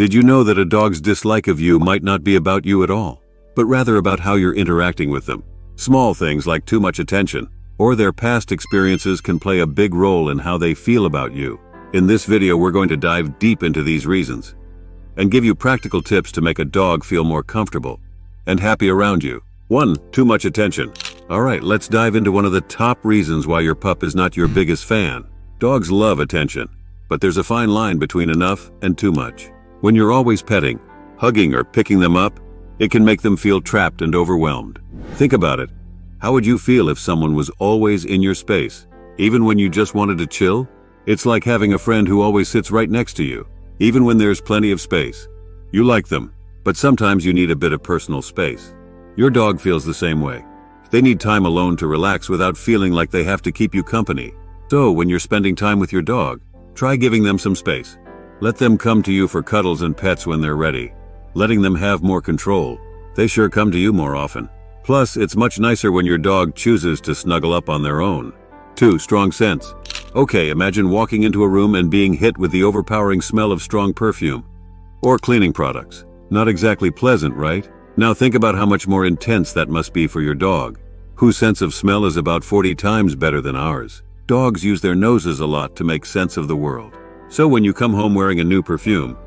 Did you know that a dog's dislike of you might not be about you at all, but rather about how you're interacting with them? Small things like too much attention or their past experiences can play a big role in how they feel about you. In this video, we're going to dive deep into these reasons and give you practical tips to make a dog feel more comfortable and happy around you. 1. Too much attention. Alright, let's dive into one of the top reasons why your pup is not your biggest fan. Dogs love attention, but there's a fine line between enough and too much. When you're always petting, hugging, or picking them up, it can make them feel trapped and overwhelmed. Think about it. How would you feel if someone was always in your space, even when you just wanted to chill? It's like having a friend who always sits right next to you, even when there's plenty of space. You like them, but sometimes you need a bit of personal space. Your dog feels the same way. They need time alone to relax without feeling like they have to keep you company. So when you're spending time with your dog, try giving them some space. Let them come to you for cuddles and pets when they're ready. Letting them have more control. They sure come to you more often. Plus, it's much nicer when your dog chooses to snuggle up on their own. 2. Strong scents. Okay, imagine walking into a room and being hit with the overpowering smell of strong perfume or cleaning products. Not exactly pleasant, right? Now think about how much more intense that must be for your dog, whose sense of smell is about 40 times better than ours. Dogs use their noses a lot to make sense of the world. So when you come home wearing a new perfume,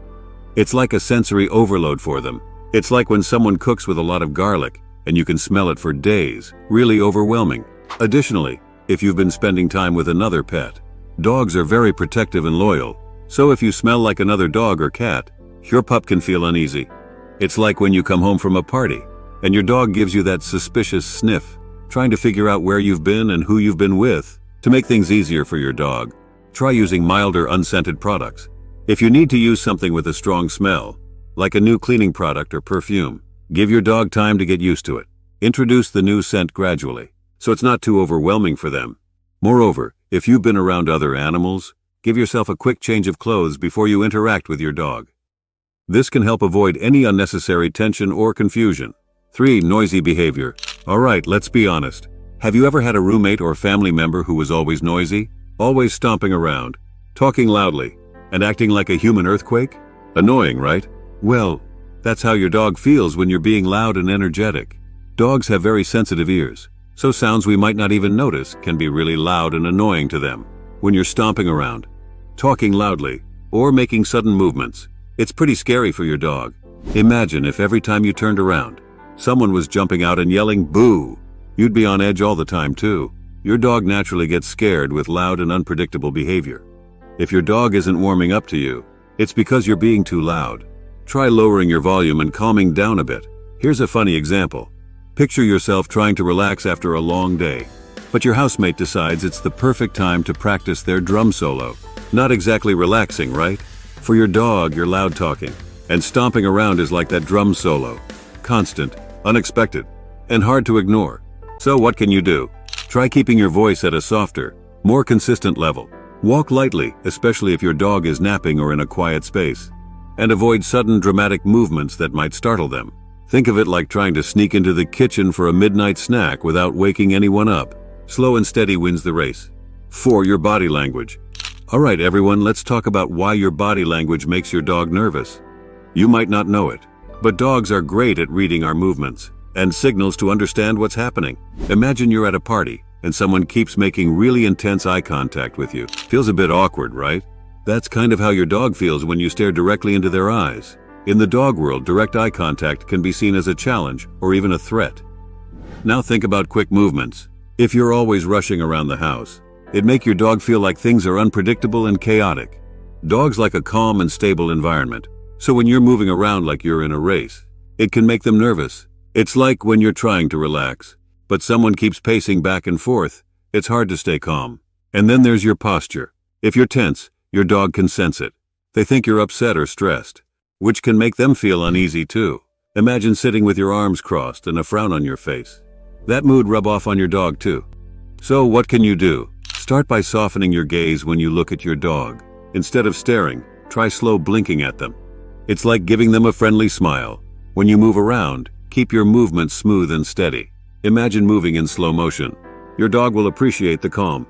it's like a sensory overload for them. It's like when someone cooks with a lot of garlic and you can smell it for days. Really overwhelming. Additionally, if you've been spending time with another pet, dogs are very protective and loyal. So if you smell like another dog or cat, your pup can feel uneasy. It's like when you come home from a party and your dog gives you that suspicious sniff, trying to figure out where you've been and who you've been with. To make things easier for your dog, try using milder unscented products. If you need to use something with a strong smell, like a new cleaning product or perfume, give your dog time to get used to it. Introduce the new scent gradually, so it's not too overwhelming for them. Moreover, if you've been around other animals, give yourself a quick change of clothes before you interact with your dog. This can help avoid any unnecessary tension or confusion. 3. Noisy behavior. Alright, let's be honest. Have you ever had a roommate or family member who was always noisy, always stomping around, talking loudly, and acting like a human earthquake? Annoying, right? Well, that's how your dog feels when you're being loud and energetic. Dogs have very sensitive ears, so sounds we might not even notice can be really loud and annoying to them. When you're stomping around, talking loudly, or making sudden movements, it's pretty scary for your dog. Imagine if every time you turned around, someone was jumping out and yelling "boo." You'd be on edge all the time too. Your dog naturally gets scared with loud and unpredictable behavior. If your dog isn't warming up to you, it's because you're being too loud. Try lowering your volume and calming down a bit. Here's a funny example. Picture yourself trying to relax after a long day, but your housemate decides it's the perfect time to practice their drum solo. Not exactly relaxing, right? For your dog, you're loud talking, and stomping around is like that drum solo. Constant, unexpected, and hard to ignore. So what can you do? Try keeping your voice at a softer, more consistent level. Walk lightly, especially if your dog is napping or in a quiet space. And avoid sudden dramatic movements that might startle them. Think of it like trying to sneak into the kitchen for a midnight snack without waking anyone up. Slow and steady wins the race. 4. Your body language. Alright everyone, let's talk about why your body language makes your dog nervous. You might not know it, but dogs are great at reading our movements and signals to understand what's happening. Imagine you're at a party and someone keeps making really intense eye contact with you. Feels a bit awkward, right? That's kind of how your dog feels when you stare directly into their eyes. In the dog world, direct eye contact can be seen as a challenge or even a threat. Now think about quick movements. If you're always rushing around the house, it'd make your dog feel like things are unpredictable and chaotic. Dogs like a calm and stable environment, so when you're moving around like you're in a race, it can make them nervous. It's like when you're trying to relax, but someone keeps pacing back and forth. It's hard to stay calm. And then there's your posture. If you're tense, your dog can sense it. They think you're upset or stressed, which can make them feel uneasy too. Imagine sitting with your arms crossed and a frown on your face. That mood rub off on your dog too. So what can you do? Start by softening your gaze when you look at your dog. Instead of staring, try slow blinking at them. It's like giving them a friendly smile. When you move around, keep your movements smooth and steady. Imagine moving in slow motion. Your dog will appreciate the calm.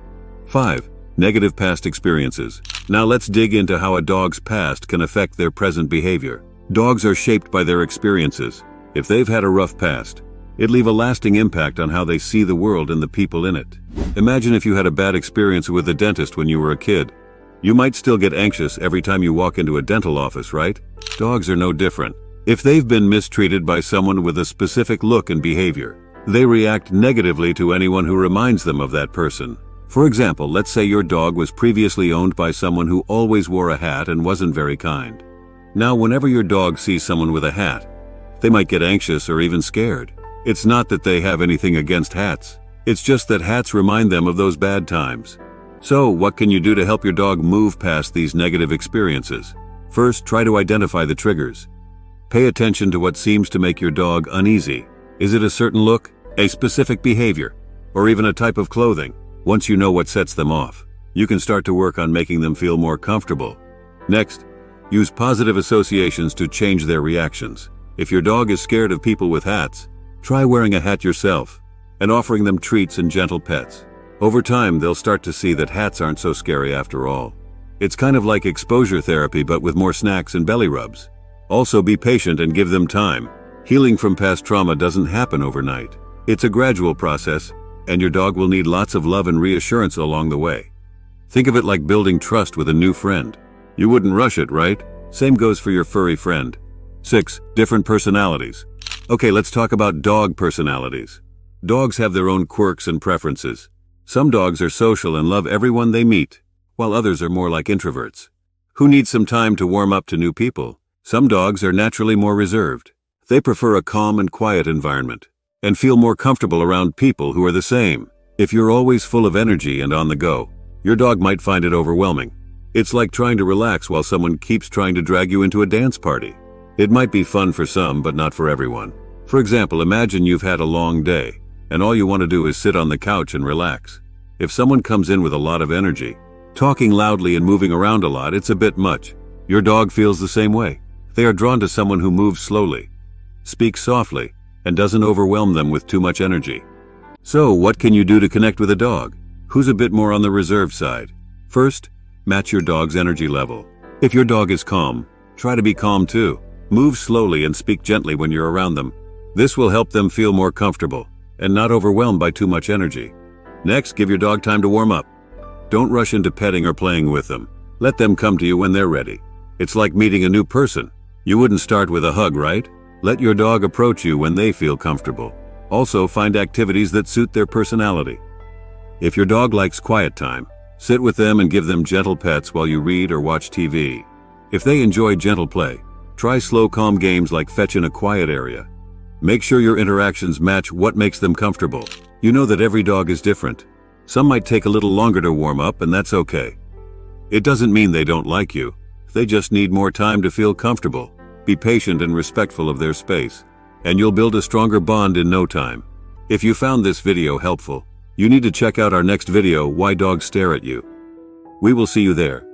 5. Negative past experiences. Now let's dig into how a dog's past can affect their present behavior. Dogs are shaped by their experiences. If they've had a rough past, it'd leave a lasting impact on how they see the world and the people in it. Imagine if you had a bad experience with a dentist when you were a kid. You might still get anxious every time you walk into a dental office, right? Dogs are no different. If they've been mistreated by someone with a specific look and behavior, they react negatively to anyone who reminds them of that person. For example, let's say your dog was previously owned by someone who always wore a hat and wasn't very kind. Now, whenever your dog sees someone with a hat, they might get anxious or even scared. It's not that they have anything against hats. It's just that hats remind them of those bad times. So, what can you do to help your dog move past these negative experiences? First, try to identify the triggers. Pay attention to what seems to make your dog uneasy. Is it a certain look, a specific behavior, or even a type of clothing? Once you know what sets them off, you can start to work on making them feel more comfortable. Next, use positive associations to change their reactions. If your dog is scared of people with hats, try wearing a hat yourself and offering them treats and gentle pets. Over time, they'll start to see that hats aren't so scary after all. It's kind of like exposure therapy, but with more snacks and belly rubs. Also, be patient and give them time. Healing from past trauma doesn't happen overnight. It's a gradual process, and your dog will need lots of love and reassurance along the way. Think of it like building trust with a new friend. You wouldn't rush it, right? Same goes for your furry friend. 6. Different personalities. Okay, let's talk about dog personalities. Dogs have their own quirks and preferences. Some dogs are social and love everyone they meet, while others are more like introverts, who need some time to warm up to new people. Some dogs are naturally more reserved. They prefer a calm and quiet environment, and feel more comfortable around people who are the same. If you're always full of energy and on the go, your dog might find it overwhelming. It's like trying to relax while someone keeps trying to drag you into a dance party. It might be fun for some, but not for everyone. For example, imagine you've had a long day, and all you want to do is sit on the couch and relax. If someone comes in with a lot of energy, talking loudly and moving around a lot, it's a bit much. Your dog feels the same way. They are drawn to someone who moves slowly, speaks softly, and doesn't overwhelm them with too much energy. So, what can you do to connect with a dog who's a bit more on the reserved side? First, match your dog's energy level. If your dog is calm, try to be calm too. Move slowly and speak gently when you're around them. This will help them feel more comfortable and not overwhelmed by too much energy. Next, give your dog time to warm up. Don't rush into petting or playing with them. Let them come to you when they're ready. It's like meeting a new person. You wouldn't start with a hug, right? Let your dog approach you when they feel comfortable. Also, find activities that suit their personality. If your dog likes quiet time, sit with them and give them gentle pets while you read or watch TV. If they enjoy gentle play, try slow, calm games like fetch in a quiet area. Make sure your interactions match what makes them comfortable. You know that every dog is different. Some might take a little longer to warm up, and that's okay. It doesn't mean they don't like you. They just need more time to feel comfortable. Be patient and respectful of their space, and you'll build a stronger bond in no time. If you found this video helpful, you need to check out our next video, Why Dogs Stare at You. We will see you there.